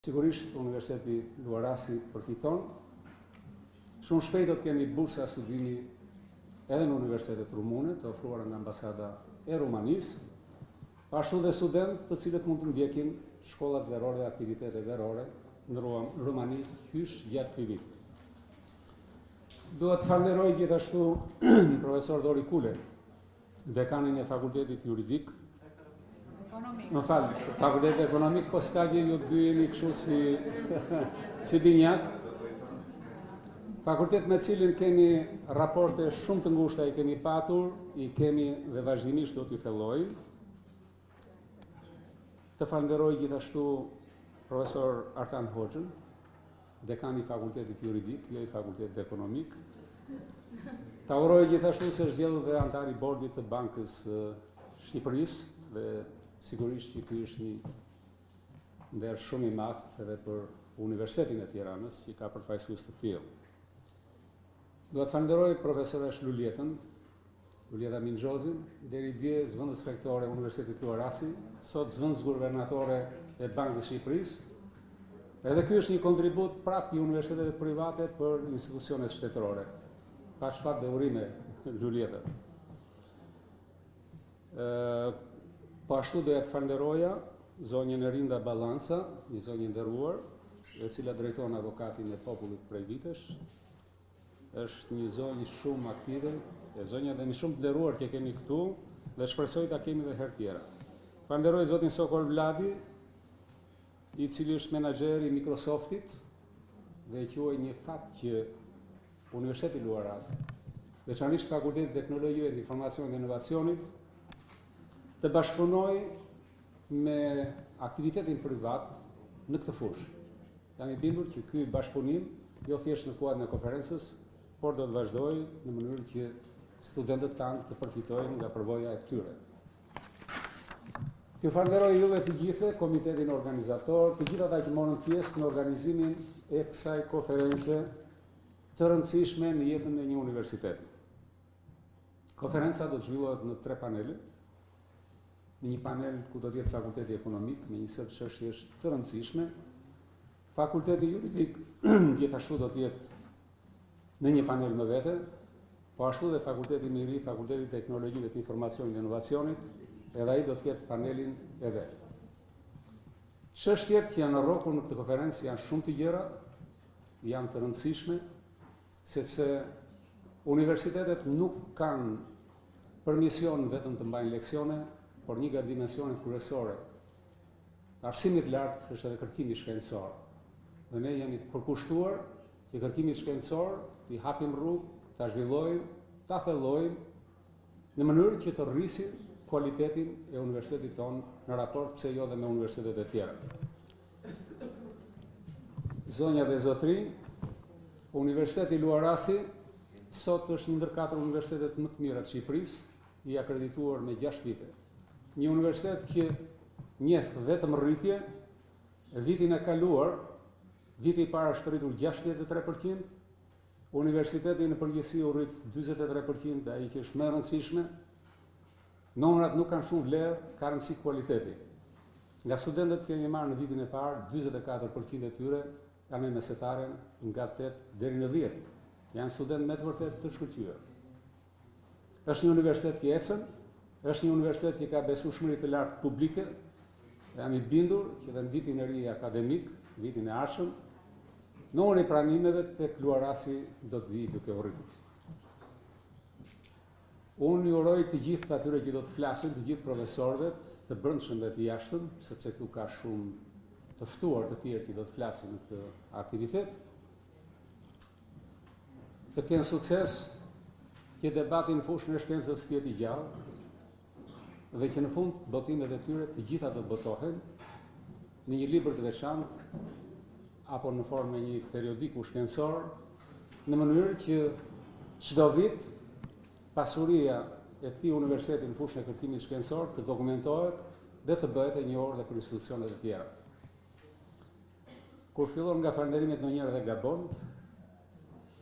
Sigurisht, Universiteti Luarasi përfiton. Shumë shpejt do të kemi bursa studimi edhe në Universitetet rumune, të ofruara nga ambasada e Rumanisë, ashtu dhe student të cilët mund të ndjekin shkollat verore, aktivitete verore në Rumani hysh gjatë këtij viti. Dua të falenderoj gjithashtu profesor Dori Kule, dekanin e Fakultetit Juridik. Më falni, Fakulteti Ekonomik, po s'ka gjë, ju dy jeni kështu si binjak. Fakultet me cilin kemi raporte shumë të ngushta, i kemi patur, i kemi dhe vazhdimisht do t'ju thellojmë. Të falenderoj gjithashtu profesor Artan Hoxhën, dekani i Fakultetit Juridik, jo i Fakultetit Ekonomik. Ta uroj gjithashtu se është zgjedhur dhe antar i bordit të Bankës Shqipërisë dhe sigurisht që ky është një nder shumë i madh edhe për Universitetin e Tiranës, që ka përfaqësues të tillë. Dua të falenderoj profesoresh Luljeta Minxhozin, deri dje zëvendës rektore e Universitetit Luarasi, sot zëvendës guvernatore e Bankës Shqipërisë. Edhe ky është një kontribut prapë i universitetet private për institucionet shtetërore. Pa shfat dhe urime, Luljeta. Po ashtu doja të falenderoja zonjën Erinda Ballanca, një zonjë nderuar, e cila drejton avokatin e popullit prej vitesh. Është një zonjë shumë aktive, e zonja dhe një shumë të nderuar që kemi këtu dhe shpresoj ta kemi edhe herë tjera. Falenderoj zotin Sokol Vladi, i cili është menaxher i Microsoftit dhe quaj një fat që Universiteti Luarasi, veçanërisht Fakulteti Teknologjisë, Informacionit dhe Inovacionit, të bashkëpunoj me aktivitetin privat në këtë fushë. Jam i bindur që ky bashkëpunim jo thjesht në kuadrin e konferencës, por do të vazhdojë në mënyrë që studentët tanë të përfitojnë nga përvoja e këtyre. T'ju falenderoj juve të gjithë, komitetin organizator, të gjithë ata që morën pjesë në organizimin e kësaj konference të rëndësishme në jetën e një universiteti. Konferenca do të zhvillohet në 3 panele. Në një panel ku do të jetë Fakulteti Ekonomik me një set çështjesh të rëndësishme. Fakulteti Juridik gjithashtu do të jetë në një panel më vete, po ashtu dhe Fakulteti Miri, Fakulteti Teknologjisë dhe Informacionit dhe Inovacionit, edhe ai do të ketë panelin e vet. Çështjet që janë në rrokull në këtë konferencë janë shumë të gjera, janë të rëndësishme, sepse universitetet nuk kanë për mision vetëm të mbajnë leksione, por një nga dimensionet kryesore të arsimit lartë është edhe kërkimi shkencor. Dhe ne jemi të përkushtuar që kërkimit shkencor t'i hapim rrugë, ta zhvillojmë, ta thellojmë në mënyrë që të rrisim kualitetin e universitetit tonë në raport pse jo dhe me universitetet e tjera. Zonja dhe zotri, Universiteti Luarasi sot është një ndër 4 universitetet më të mira të Shqipërisë, i akredituar me 6 vite. Një universitet që njeh vetëm rritje, vitin e kaluar, viti i parë është rritur 63%, universiteti në përgjithësi u rrit 43%, dhe ai që është më e rëndësishme, numrat nuk kanë shumë vlerë, ka rëndësi kualiteti. Nga studentët që kemi marrë në vitin e parë, 44% e tyre kanë me mesetaren nga 8 deri në 10. Janë studentë me të vërtet të shkëlqyer. Është një universitet i ecën, është një universitet që ka besueshmëri të lartë publike, dhe jam i bindur që dhe në vitin e ri akademik, vitin e ardhshëm, numri i pranimeve tek Luarasi do të vijë duke u rritur. Unë ju uroj të gjithë atyre që do të flasin, të gjithë profesorëve, të brendshëm dhe të jashtëm, sepse këtu ka shumë të ftuar të tjerë që do të flasin në këtë aktivitet, të kenë sukses, që debati në fushën e shkencës të jetë i gjallë, dhe që në fund botimet e tyre të gjitha do të botohen në një libër të veçantë apo në formë një periodiku shkencor, në mënyrë që çdo vit pasuria e këtij universiteti në fushën e kërkimit shkencor të dokumentohet dhe të bëhet e njohur dhe për institucionet e tjera. Kur fillon nga falënderimet ndonjëherë dhe gabon,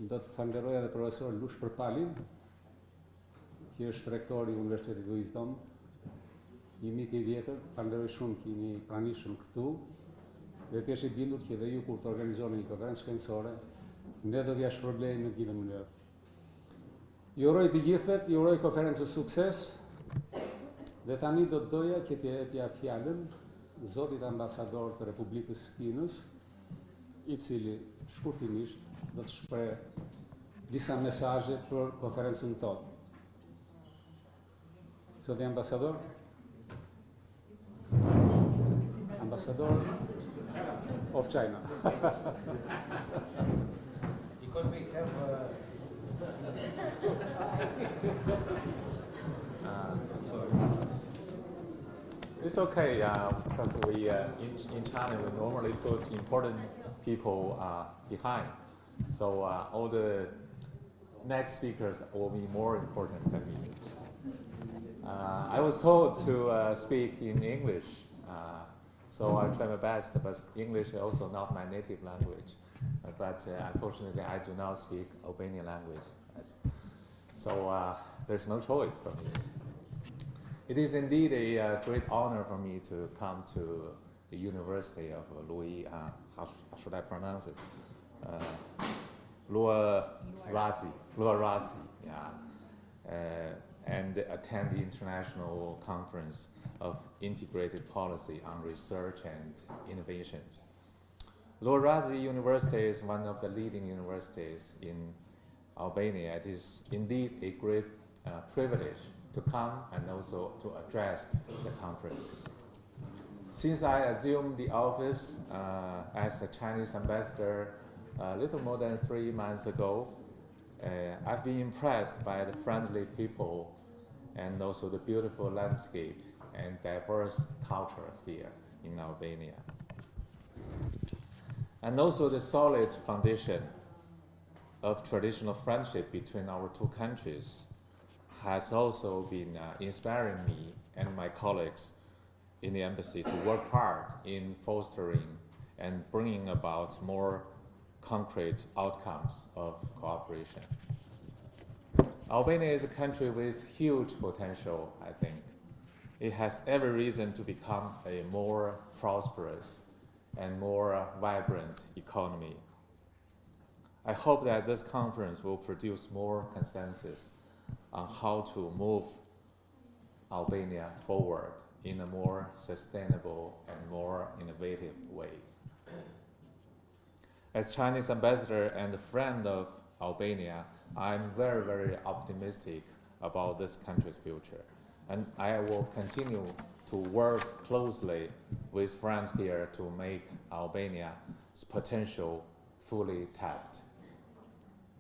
do të falenderoj edhe profesor Lush Përpalin, që është rektori i Universitetit Wisdom, një mik i vjetër, falenderoj shumë që jeni pranishëm këtu. dhe të jesh I bindur që dhe ju kur të organizoni një konferencë shkencore, ne do t'ja shpërblejmë në të gjithë mënyrë. Ju uroj të gjithëve, ju uroj konferencës sukses, dhe tani do të doja që t'ja jepja fjalën zotit ambasador të Republikës Kinës, I cili shkurtimisht do të shpreh disa mesazhe për konferencën tonë. Zoti ambasador? Ambassador of China. Because we have sorry. It's okay because we in China we normally put important people behind, so all the next speakers will be more important than me. I was told to speak in English, so I try my best, but English is also not my native language. But unfortunately, I do not speak Albanian language, so there's no choice for me. It is indeed a great honor for me to come to the University of how should I pronounce it? Luarasi, yeah. And attend the International Conference of Integrated Policy on Research and Innovations. Luarasi University is one of the leading universities in Albania. It is indeed a great privilege to come and also to address the conference. Since I assumed the office as a Chinese ambassador a little more than 3 months ago, I've been impressed by the friendly people and also the beautiful landscape and diverse cultures here in Albania. And also the solid foundation of traditional friendship between our two countries has also been inspiring me and my colleagues in the embassy to work hard in fostering and bringing about more concrete outcomes of cooperation. Albania is a country with huge potential, I think. It has every reason to become a more prosperous and more vibrant economy. I hope that this conference will produce more consensus on how to move Albania forward in a more sustainable and more innovative way. As Chinese ambassador and a friend of Albania, I'm very, very optimistic about this country's future. And I will continue to work closely with friends here to make Albania's potential fully tapped.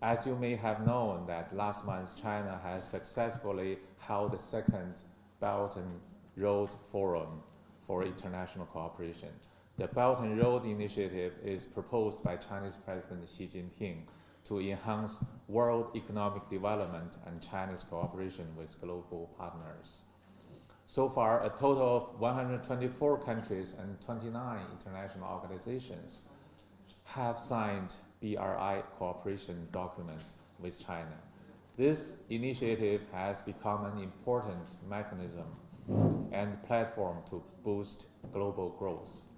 As you may have known that last month China has successfully held the second Belt and Road Forum for International Cooperation. The Belt and Road Initiative is proposed by Chinese President Xi Jinping to enhance world economic development and China's cooperation with global partners. So far, a total of 124 countries and 29 international organizations have signed BRI cooperation documents with China. This initiative has become an important mechanism and platform to boost global growth.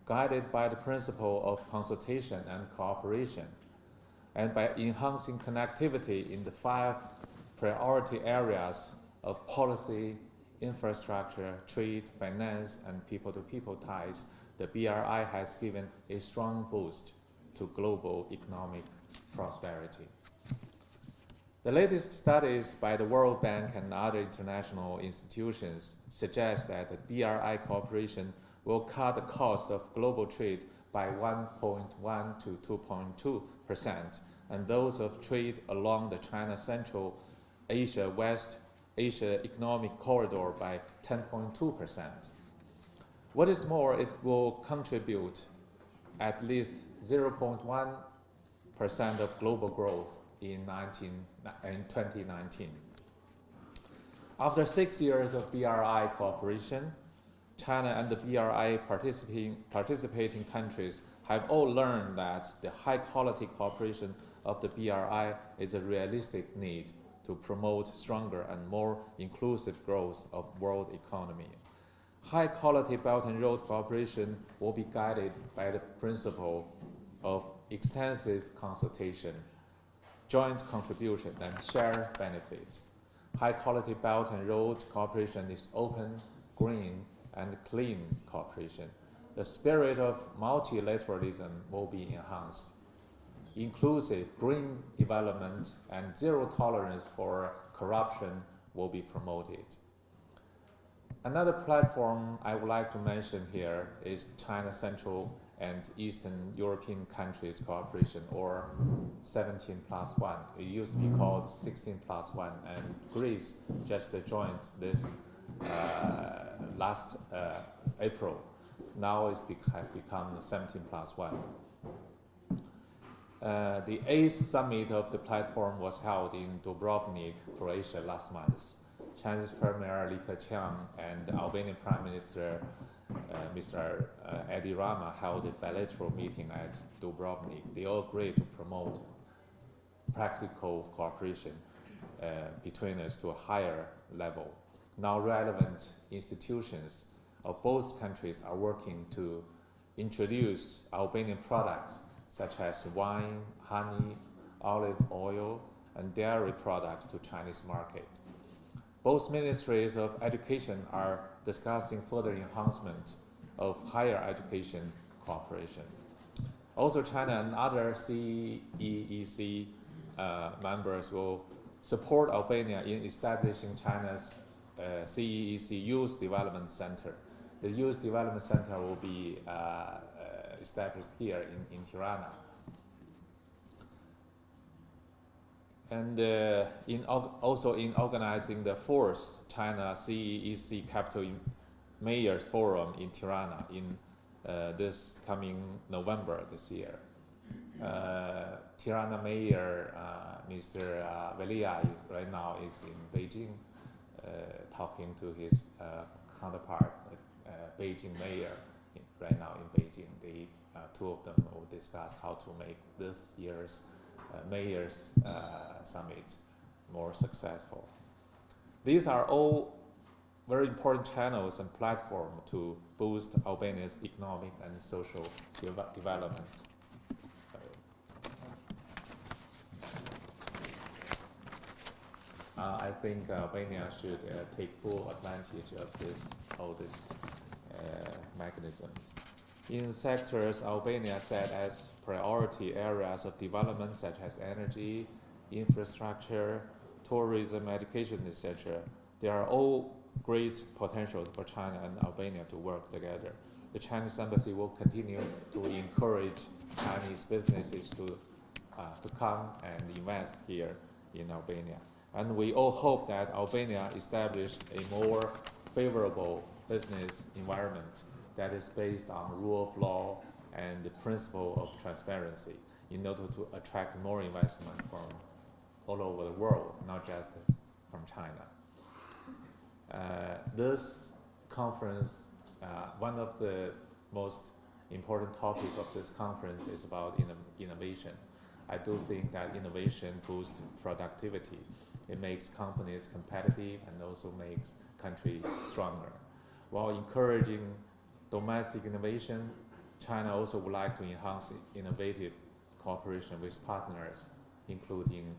Guided by the principle of consultation and cooperation, and by enhancing connectivity in the 5 priority areas of policy, infrastructure, trade, finance, and people-to-people ties, the BRI has given a strong boost to global economic prosperity. The latest studies by the World Bank and other international institutions suggest that the BRI cooperation will cut the cost of global trade by 1.1 to 2.2%, and those of trade along the China Central Asia-West Asia Economic Corridor by 10.2%. What is more, it will contribute at least 0.1% of global growth in 2019. After 6 years of BRI cooperation, China and the BRI participating countries have all learned that the high-quality cooperation of the BRI is a realistic need to promote stronger and more inclusive growth of world economy. High-quality Belt and Road cooperation will be guided by the principle of extensive consultation, joint contribution, and shared benefit. High-quality Belt and Road cooperation is open, green, and clean cooperation. The spirit of multilateralism will be enhanced. Inclusive green development and zero tolerance for corruption will be promoted. Another platform I would like to mention here is China Central and Eastern European countries cooperation, or 17+1. It used to be called 16+1, and Greece just joined this last April. Now it has become 17+1. The 8th summit of the platform was held in Dubrovnik, Croatia last month. Chinese Premier Li Keqiang and Albanian Prime Minister Mr. Edi Rama held a bilateral meeting at Dubrovnik. They all agreed to promote practical cooperation between us to a higher level. Now relevant institutions of both countries are working to introduce Albanian products such as wine, honey, olive oil, and dairy products to Chinese market. Both ministries of education are discussing further enhancement of higher education cooperation. Also, China and other CEEC members will support Albania in establishing China's CEEC Youth Development Center. The Youth Development Center will be established here in Tirana. And also in organizing the 4th China CEEC Capital Mayors Forum in Tirana in this coming November this year. Tirana Mayor Mr. Velia right now is in Beijing talking to his counterpart, Beijing Mayor right now in Beijing. The two of them will discuss how to make this year's Mayors Summit more successful. These are all very important channels and platforms to boost Albania's economic and social development. I think Albania should take full advantage of all these mechanisms. In sectors Albania set as priority areas of development such as energy, infrastructure, tourism, education, etc., there are all great potentials for China and Albania to work together. The Chinese embassy will continue to encourage Chinese businesses to come and invest here in Albania. And we all hope that Albania establish a more favorable business environment that is based on rule of law and the principle of transparency in order to attract more investment from all over the world, not just from China. This conference, one of the most important topics of this conference is about innovation. I do think that innovation boosts productivity. It makes companies competitive and also makes country stronger. While encouraging domestic innovation, China also would like to enhance innovative cooperation with partners, including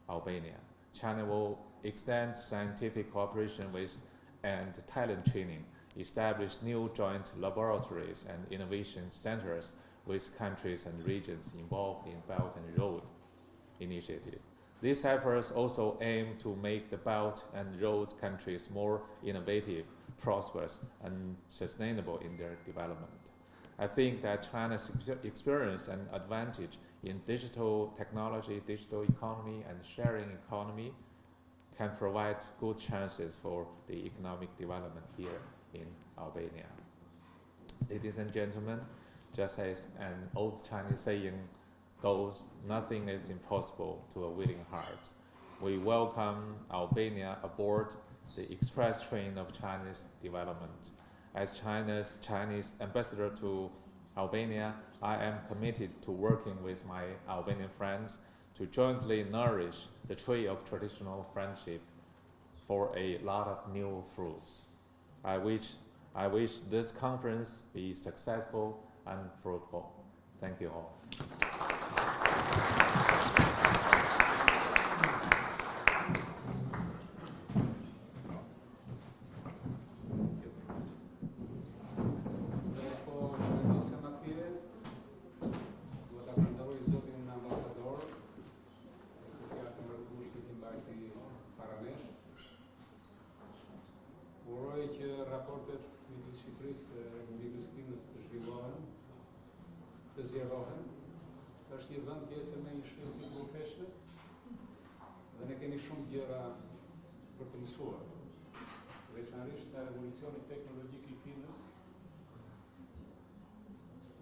Albania. China will extend scientific cooperation with and talent training, establish new joint laboratories and innovation centers with countries and regions involved in Belt and Road Initiative. These efforts also aim to make the Belt and Road countries more innovative, prosperous, and sustainable in their development. I think that China's experience and advantage in digital technology, digital economy, and sharing economy can provide good chances for the economic development here in Albania. Ladies and gentlemen, just as an old Chinese saying goes, nothing is impossible to a willing heart. We welcome Albania aboard the express train of Chinese development. As China's Chinese ambassador to Albania, I am committed to working with my Albanian friends to jointly nourish the tree of traditional friendship for a lot of new fruits. I wish I wish this conference be successful and fruitful. Thank you all. Është një vend pjesë me një shqyrësi të mëkeshme dhe ne kemi shumë gjëra për të mësuar. Veçanërisht nga revolucioni teknologjik I Kinës,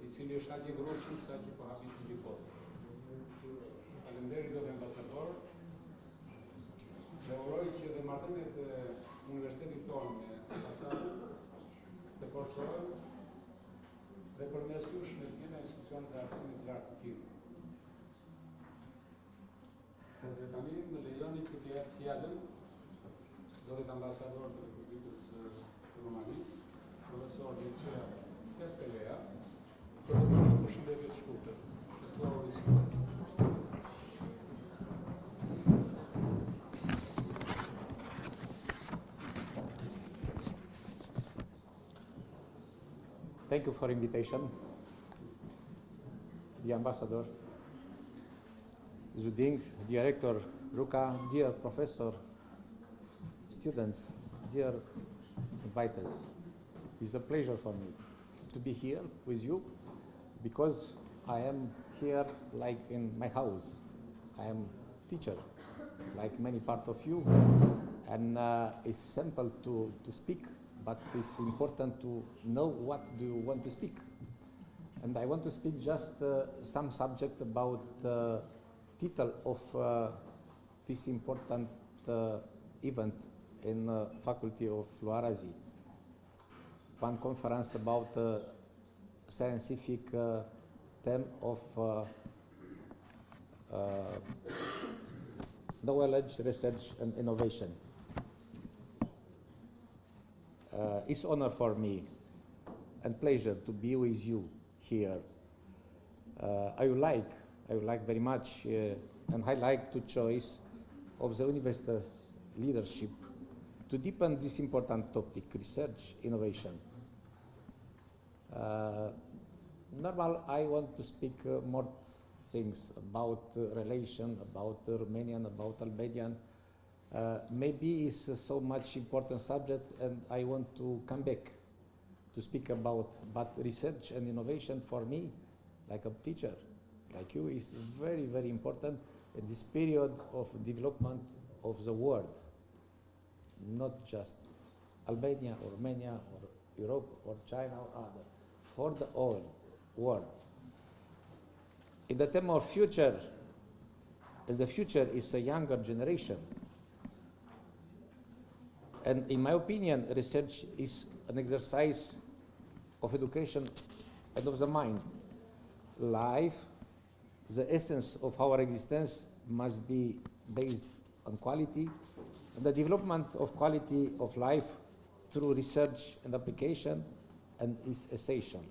I cili është aq I grushëm sa që po hapet një botë. Faleminderit zoti ambasador. Dhe uroj që dhe marrëdhëniet e universitetit tonë me ambasadën të forcohen dhe përmes jush në gjitha institucionet e arsimit të lartë të tillë. Dhe tani më lejoni që t'jap fjalën zotit ambasador të Republikës së Rumanisë, profesor Mircea Terpelea, për të bërë përshëndetje të shkurtër. Luarasi. Thank you for invitation, the ambassador, Zuding, director Ruka, dear professor, students, dear inviters. It's a pleasure for me to be here with you because I am here like in my house. I am teacher, like many part of you, and it's simple to speak, but it's important to know what do you want to speak. And I want to speak just some subject about the title of this important event in Faculty of Luarasi. One conference about scientific theme of knowledge, research, and innovation. It's honor for me and pleasure to be with you here. I would like very much, and I like to choice of the university's leadership to deepen this important topic, research, innovation. Normal, I want to speak more things about relation, about Romanian, about Albanian. Maybe it's so much important subject, and I want to come back to speak about, but research and innovation for me, like a teacher, like you, is very, very important in this period of development of the world, not just Albania or Romania or Europe or China or other, for the whole world. In the theme of future, as the future is a younger generation, and in my opinion, research is an exercise of education and of the mind. Life, the essence of our existence, must be based on quality, and the development of quality of life through research and application and is essential.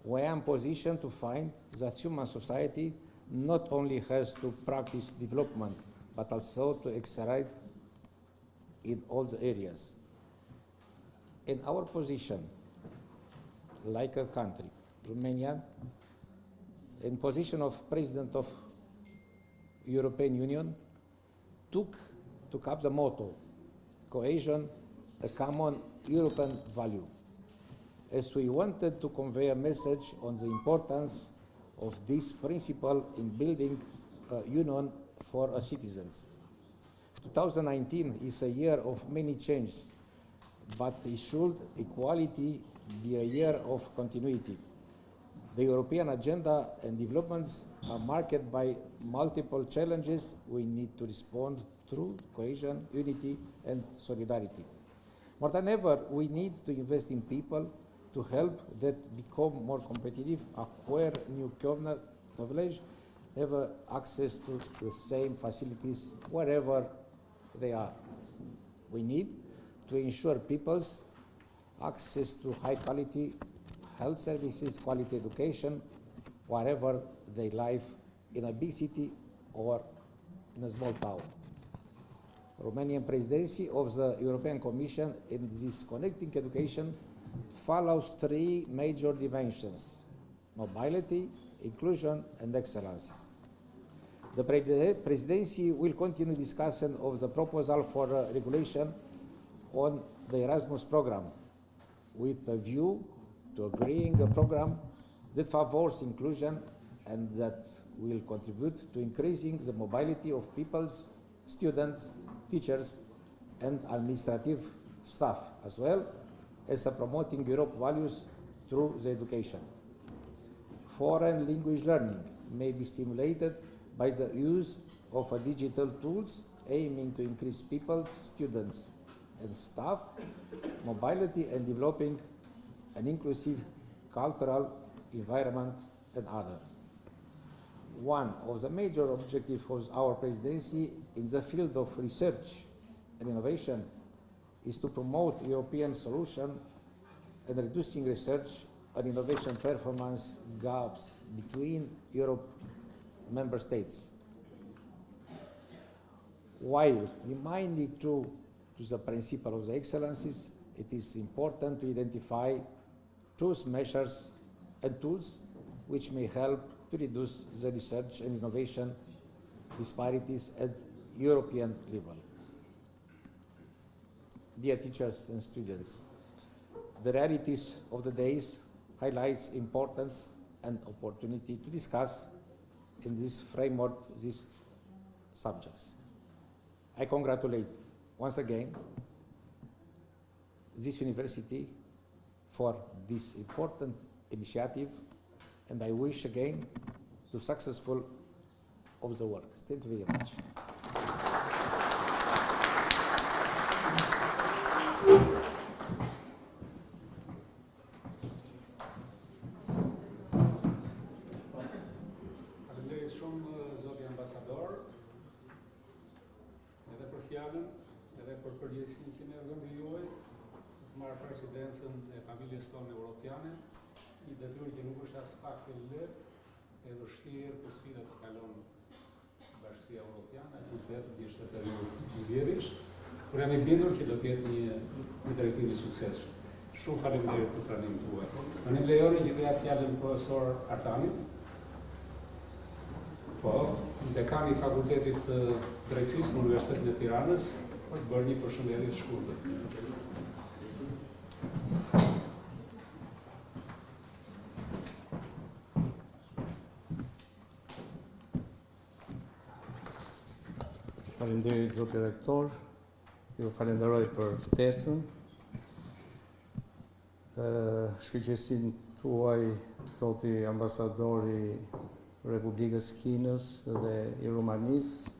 We are in position to find that human society not only has to practice development, but also to accelerate in all the areas. In our position, like a country, Romania, in position of President of European Union, took up the motto, cohesion, a common European value, as we wanted to convey a message on the importance of this principle in building a union for our citizens. 2019 is a year of many changes, but it should equality be a year of continuity. The European agenda and developments are marked by multiple challenges we need to respond through cohesion, unity, and solidarity. More than ever, we need to invest in people to help them become more competitive, acquire new knowledge, have access to the same facilities wherever they are. We need to ensure people's access to high quality health services, quality education, wherever they live, in a big city or in a small town. Romanian presidency of the European Commission in this connecting education follows three major dimensions: mobility, inclusion, and excellences. The presidency will continue discussion of the proposal for regulation on the Erasmus program, with a view to agreeing a program that favors inclusion and that will contribute to increasing the mobility of peoples, students, teachers, and administrative staff, as well as promoting Europe values through the education. Foreign language learning may be stimulated by the use of digital tools aiming to increase people's, students, and staff mobility and developing an inclusive cultural environment and other. One of the major objectives of our presidency in the field of research and innovation is to promote European solutions and reducing research and innovation performance gaps between Europe member states. While reminding to the principle of the excellences, it is important to identify those measures and tools which may help to reduce the research and innovation disparities at European level. Dear teachers and students, the realities of the days highlights importance and opportunity to discuss in this framework these subjects. I congratulate once again this university for this important initiative, and I wish again to successful of the work. Thank you very much. Faleminderit shumë zoti ambasador, edhe për fjalën, edhe për përgjegjësinë që më dhënë juaj, marr presidencën e familjes tonë europiane, një detyrë që nuk është as pak e lehtë e vështirë për sfidat që kalon Bashkia Evropiane, ku vetë di shtetë zgjedhjes, por jam I bindur që do të jetë një drejtim I suksesshëm. Shumë faleminderit për pranimin tuaj. Më ne lejoni që të jap fjalën profesor Artanit. Po, dekani I Fakultetit të Drejtësisë në Universitetin e Tiranës, për të bërë një përshëndetje të shkurtër. Faleminderit zoti rektor, ju falenderoj për ftesën. Shkëlqësinë tuaj zoti ambasadori Republikës Kinës dhe I Rumanisë,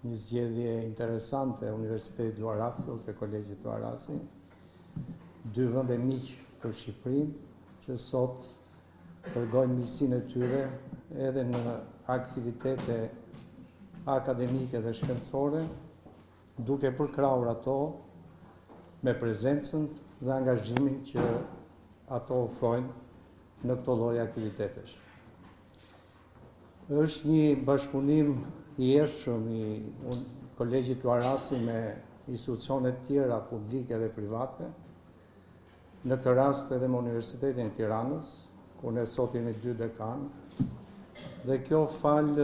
një zgjedhje interesante e Universitetit Luarasi ose Kolegjit Luarasi, dy vende miq për Shqipërinë që sot tregojnë miqësinë e tyre edhe në aktivitete akademike dhe shkencore, duke përkrahur ato me prezencën dhe angazhimin që ato ofrojnë në këto lloj aktivitetesh. Është një bashkëpunim I jashtëm I Kolegjit Luarasi me institucionet tjera publike dhe private, në këtë rast edhe me Universitetin e Tiranës, ku ne sot jemi 2 dekan, dhe kjo fal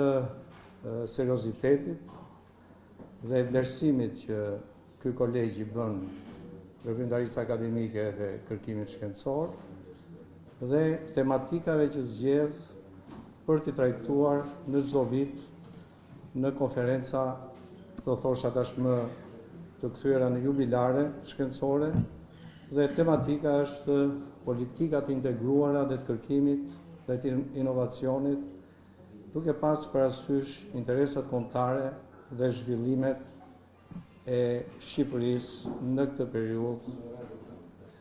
seriozitetit dhe vlerësimit që ky kolegji bën veprimtarisë akademike dhe kërkimit shkencor dhe tematikave që zgjedh për t'i trajtuar në çdo vit në konferenca, do thosha tashmë të kthyer në jubilare shkencore, dhe tematika është politikat integruara dhe të kërkimit dhe të inovacionit, duke pas parasysh interesat kombëtare dhe zhvillimet e Shqipërisë në këtë periudhë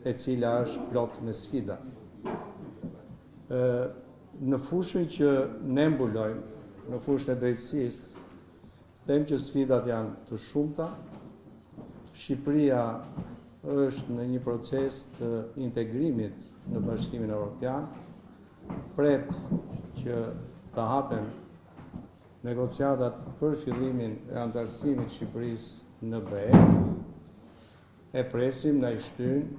e cila është plot me sfida. Në fushën që ne mbulojmë, në fushën e drejtësisë, them që sfidat janë të shumta. Shqipëria është në një proces të integrimit në Bashkimin Evropian, pret që të hapen negociatat për fillimin e antarësimit Shqipërisë në BE, e presim na i shtyn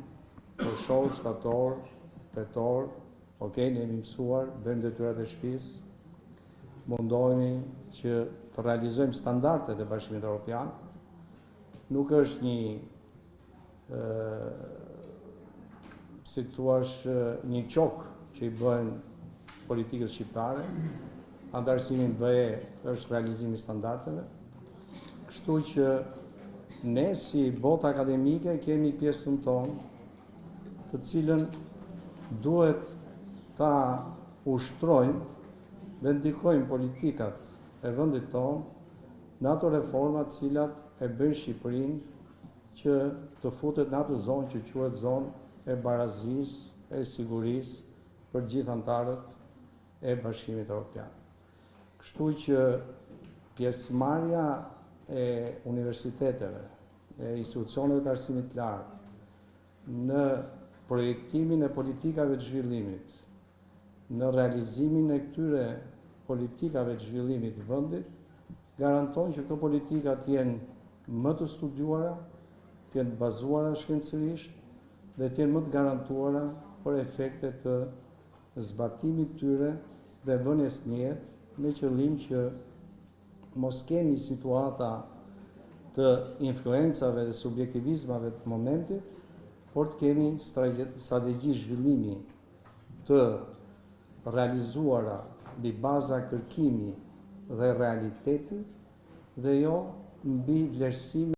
për shor, shtator, tetor, ne jemi mësuar, bëjmë detyrat e shtëpisë, mundohemi që të realizojmë standardet e Bashkimit Evropian. Nuk është një si thuash një qok që i bëhen politikës shqiptare. Antarësimi në BE është realizimi i standardeve. Kështu që ne si botë akademike kemi pjesën tonë, të cilën duhet ta ushtrojmë dhe ndikojmë politikat e vendit tonë në ato reformat cilat e bëjnë Shqipërinë që të futet në atë zonë që quhet zonë e barazisë, e sigurisë për gjithë anëtarët e Bashkimit Evropian. Kështu që pjesëmarrja e universiteteve, e institucioneve të arsimit lartë në projektimin e politikave të zhvillimit, në realizimin e këtyre politikave të zhvillimit të vendit, garanton që këto politika të jenë më të studiuara, të jenë bazuara shkencërisht dhe të jenë më të garantuara për efekte të zbatimit tyre dhe vënies në jetë me qëllim që mos kemi situata të influencave dhe subjektivizmave të momentit, por të kemi strategji zhvillimi të realizuara mbi baza kërkimi dhe realiteti dhe jo mbi vlerësimi